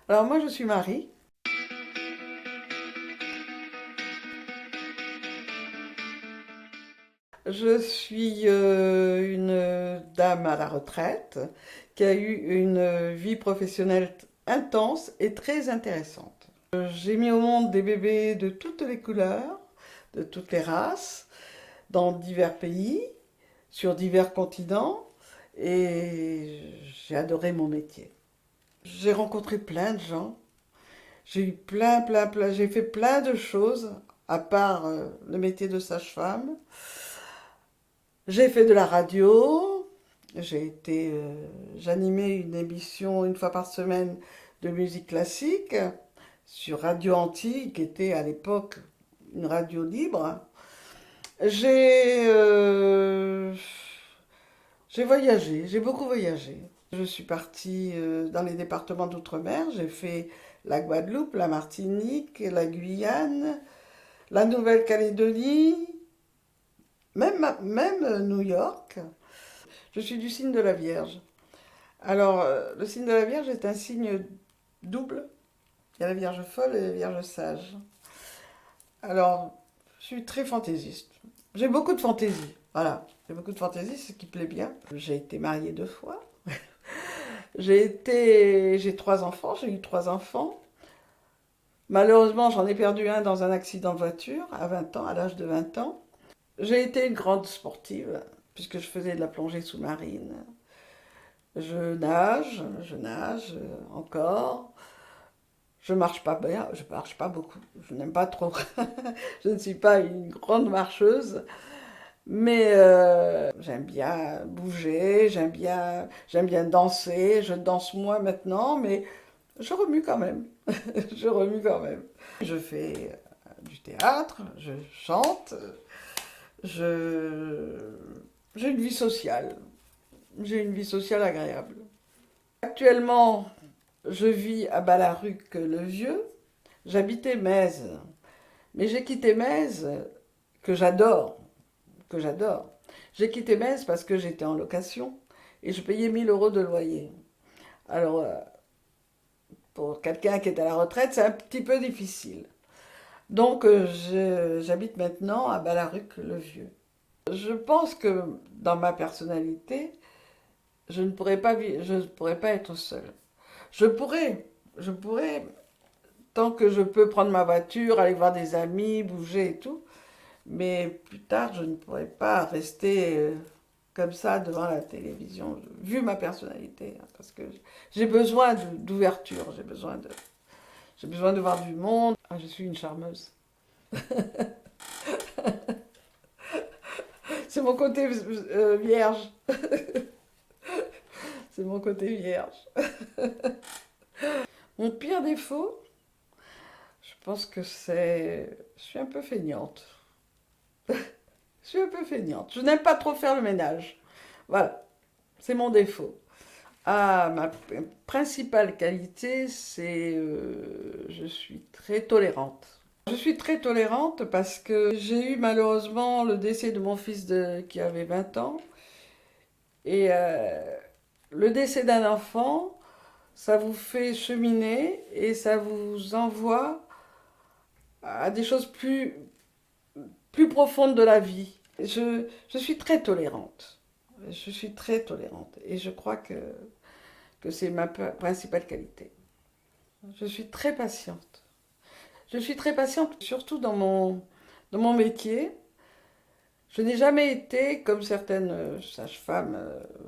Alors moi je suis Marie, je suis une dame à la retraite qui a eu une vie professionnelle intense et très intéressante. J'ai mis au monde des bébés de toutes les couleurs, de toutes les races, dans divers pays, sur divers continents et j'ai adoré mon métier. J'ai rencontré plein de gens, j'ai eu j'ai fait plein de choses à part le métier de sage-femme. J'ai fait de la radio, j'animais une émission une fois par semaine de musique classique sur Radio Antique, qui était à l'époque une radio libre. J'ai euh, j'ai voyagé, j'ai beaucoup voyagé. Je suis partie dans les départements d'outre-mer, j'ai fait la Guadeloupe, la Martinique, la Guyane, la Nouvelle-Calédonie, même New York. Je suis du signe de la Vierge. Alors, le signe de la Vierge est un signe double. Il y a la Vierge folle et la Vierge sage. Alors, je suis très fantaisiste. J'ai beaucoup de fantaisie. Voilà. J'ai beaucoup de fantaisie, c'est ce qui plaît bien. J'ai été mariée 2 fois. J'ai 3 enfants, j'ai eu 3 enfants. Malheureusement, j'en ai perdu un dans un accident de voiture à 20 ans, à l'âge de 20 ans. J'ai été une grande sportive, puisque je faisais de la plongée sous-marine. Je nage encore. Je marche pas bien, je marche pas beaucoup. Je n'aime pas trop. Je ne suis pas une grande marcheuse, mais j'aime bien bouger, j'aime bien danser. Je danse moins maintenant, mais je remue quand même. Je remue quand même. Je fais du théâtre, je chante, je j'ai une vie sociale. J'ai une vie sociale agréable. Actuellement, je vis à Ballaruc-le-Vieux. J'habitais Metz, mais j'ai quitté Metz, que j'adore, que j'adore. J'ai quitté Metz parce que j'étais en location et je payais 1 000 € de loyer. Alors, pour quelqu'un qui est à la retraite, c'est un petit peu difficile. Donc, j'habite maintenant à Ballaruc-le-Vieux. Je pense que dans ma personnalité, je ne pourrais pas être seule. Je pourrais, je pourrais, tant que je peux prendre ma voiture, aller voir des amis, bouger et tout. Mais plus tard, je ne pourrais pas rester comme ça devant la télévision, vu ma personnalité, hein, parce que j'ai besoin d'ouverture, j'ai besoin de voir du monde. Ah, je suis une charmeuse. C'est mon côté vierge. C'est mon côté vierge. Mon pire défaut, je pense que c'est... Je suis un peu feignante. Je suis un peu feignante. Je n'aime pas trop faire le ménage. Voilà, c'est mon défaut. Ah, ma principale qualité, c'est je suis très tolérante. Je suis très tolérante parce que j'ai eu malheureusement le décès de mon fils qui avait 20 ans. Et le décès d'un enfant, ça vous fait cheminer et ça vous envoie à des choses plus profondes de la vie. Je suis très tolérante. Je suis très tolérante. Et je crois que c'est ma principale qualité. Je suis très patiente. Je suis très patiente, surtout dans mon métier. Je n'ai jamais été, comme certaines sages-femmes,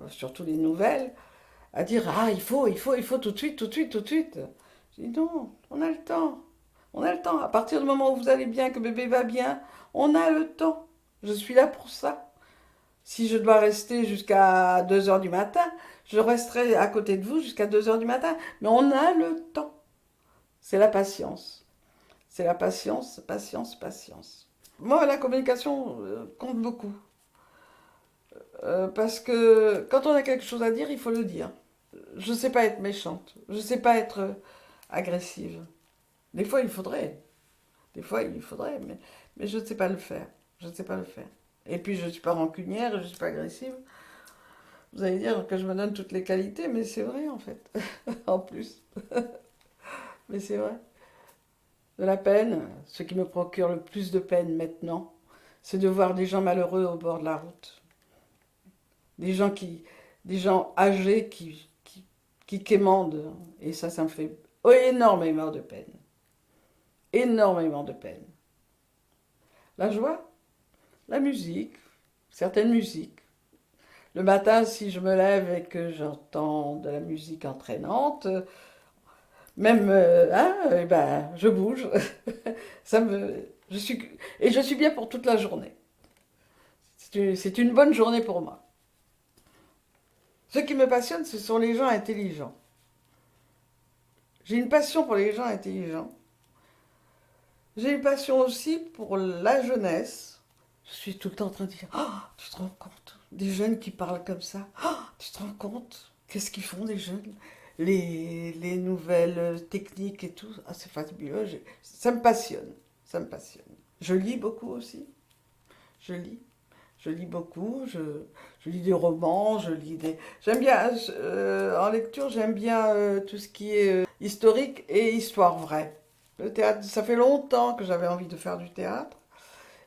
surtout les nouvelles, à dire ah, il faut tout de suite, tout de suite, tout de suite. Je dis non, on a le temps. On a le temps. À partir du moment où vous allez bien, que bébé va bien, on a le temps. Je suis là pour ça. Si je dois rester jusqu'à 2 heures du matin, je resterai à côté de vous jusqu'à 2 heures du matin. Mais on a le temps. C'est la patience. C'est la patience, patience, patience. Moi, la communication compte beaucoup. Parce que quand on a quelque chose à dire, il faut le dire. Je ne sais pas être méchante. Je ne sais pas être agressive. Des fois, il faudrait. Des fois, il faudrait. Mais je ne sais pas le faire. Je ne sais pas le faire. Et puis, je ne suis pas rancunière, je ne suis pas agressive. Vous allez dire que je me donne toutes les qualités, mais c'est vrai, en fait. En plus. mais c'est vrai. De la peine, ce qui me procure le plus de peine maintenant, c'est de voir des gens malheureux au bord de la route. Des gens qui, des gens âgés qui quémandent. Et ça me fait énormément de peine. Énormément de peine. La joie, la musique, certaines musiques. Le matin, si je me lève et que j'entends de la musique entraînante, même, hein, eh ben, je bouge. Je suis, et je suis bien pour toute la journée. C'est une bonne journée pour moi. Ce qui me passionne, ce sont les gens intelligents. J'ai une passion pour les gens intelligents. J'ai une passion aussi pour la jeunesse. Je suis tout le temps en train de dire, oh, tu te rends compte? Des jeunes qui parlent comme ça. Oh, tu te rends compte? Qu'est-ce qu'ils font, des jeunes? Les nouvelles techniques et tout. Ah, c'est fabuleux. Ça me passionne. Ça me passionne. Je lis beaucoup aussi. Je lis. Je lis beaucoup. Je lis des romans. Je lis des. J'aime bien. En lecture, j'aime bien tout ce qui est historique et histoire vraie. Le théâtre, ça fait longtemps que j'avais envie de faire du théâtre.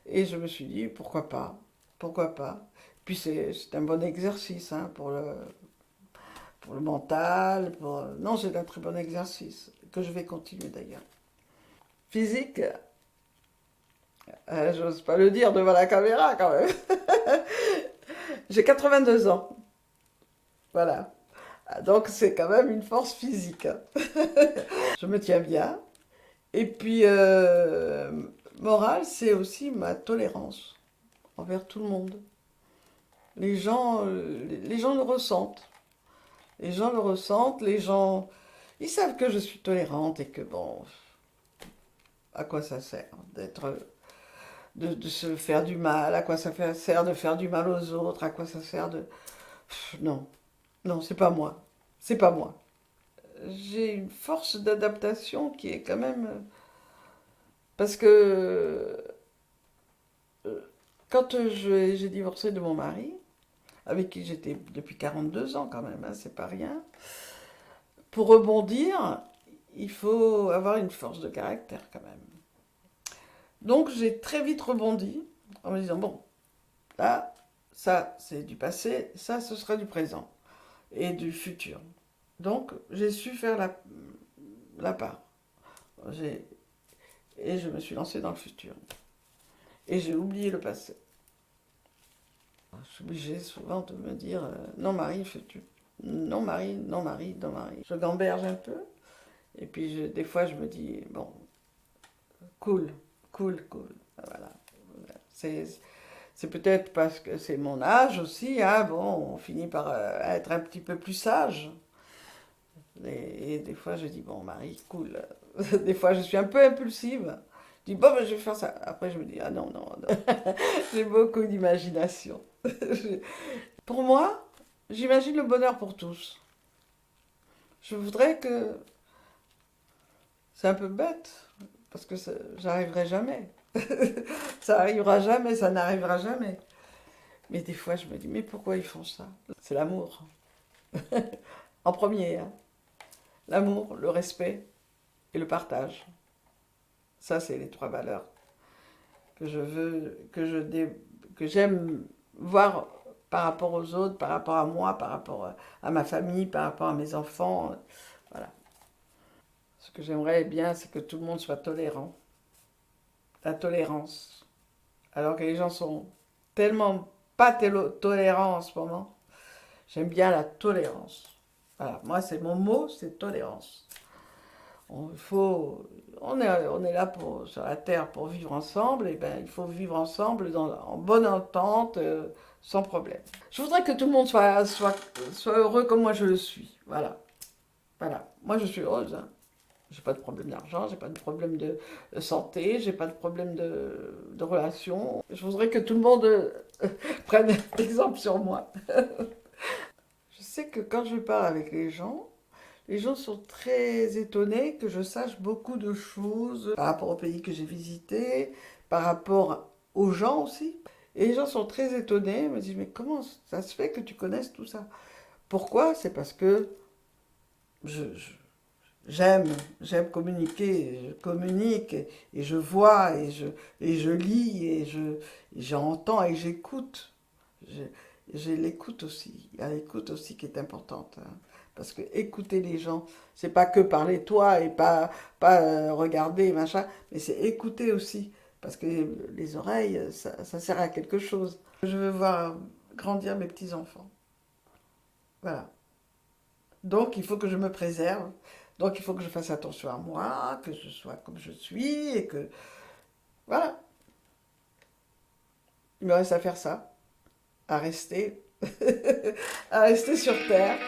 Et je me suis dit, pourquoi pas? Pourquoi pas? Puis c'est un bon exercice hein, pour le mental. Non, c'est un très bon exercice que je vais continuer d'ailleurs. Physique, j'ose pas le dire devant la caméra quand même. J'ai 82 ans. Voilà. Donc c'est quand même une force physique. Je me tiens bien. Et puis, morale, c'est aussi ma tolérance envers tout le monde. Les gens le ressentent. Les gens le ressentent, les gens, ils savent que je suis tolérante et que bon, à quoi ça sert de se faire du mal, à quoi sert de faire du mal aux autres, à quoi ça sert de... Non, non, c'est pas moi. C'est pas moi. J'ai une force d'adaptation qui est quand même... Parce que quand j'ai divorcé de mon mari, avec qui j'étais depuis 42 ans quand même, hein, c'est pas rien, pour rebondir, il faut avoir une force de caractère quand même. Donc j'ai très vite rebondi en me disant, bon, là, ça c'est du passé, ça ce sera du présent et du futur. Donc j'ai su faire la part. Et je me suis lancée dans le futur. Et j'ai oublié le passé. Je suis obligée souvent de me dire, non Marie, futur. Non Marie, non Marie, non Marie. Je gamberge un peu. Et puis des fois je me dis, bon, cool, cool, cool. Voilà. C'est C'est peut-être parce que c'est mon âge aussi, hein, bon, on finit par être un petit peu plus sage. Et des fois, je dis, bon, Marie, cool. Des fois, je suis un peu impulsive. Je dis, bon, ben, je vais faire ça. Après, je me dis, ah non, non, non. J'ai beaucoup d'imagination. Pour moi, j'imagine le bonheur pour tous. Je voudrais que... C'est un peu bête, parce que j'arriverai jamais. Ça arrivera jamais, ça n'arrivera jamais. Mais des fois, je me dis, mais pourquoi ils font ça? C'est l'amour. En premier, hein. L'amour, le respect et le partage. Ça, c'est les trois valeurs que je veux, que j'aime voir par rapport aux autres, par rapport à moi, par rapport à ma famille, par rapport à mes enfants. Voilà. Ce que j'aimerais bien, c'est que tout le monde soit tolérant. La tolérance. Alors que les gens sont tellement pas tolérants en ce moment. J'aime bien la tolérance. Voilà, moi, c'est mon mot, c'est tolérance. On, faut, on est là sur la terre pour vivre ensemble, et ben il faut vivre ensemble en bonne entente, sans problème. Je voudrais que tout le monde soit heureux comme moi je le suis. Voilà. Voilà. Moi je suis heureuse. Hein. J'ai pas de problème d'argent, j'ai pas de problème de santé, j'ai pas de problème de relations. Je voudrais que tout le monde prenne exemple sur moi. Je sais que quand je parle avec les gens sont très étonnés que je sache beaucoup de choses par rapport au pays que j'ai visité, par rapport aux gens aussi. Et les gens sont très étonnés, me disent, mais comment ça se fait que tu connaisses tout ça? Pourquoi? C'est parce que je, J'aime, j'aime communiquer, je communique et je vois et je lis et j'entends et j'écoute. J'ai j'ai l'écoute aussi. Il y a l'écoute aussi qui est importante, hein. Parce que écouter les gens, c'est pas que parler toi et pas regarder, machin, mais c'est écouter aussi. Parce que les oreilles, ça sert à quelque chose. Je veux voir grandir mes petits-enfants. Voilà. Donc, il faut que je me préserve. Donc, il faut que je fasse attention à moi, que je sois comme je suis et que... Voilà. Il me reste à faire ça, à rester, à rester sur Terre.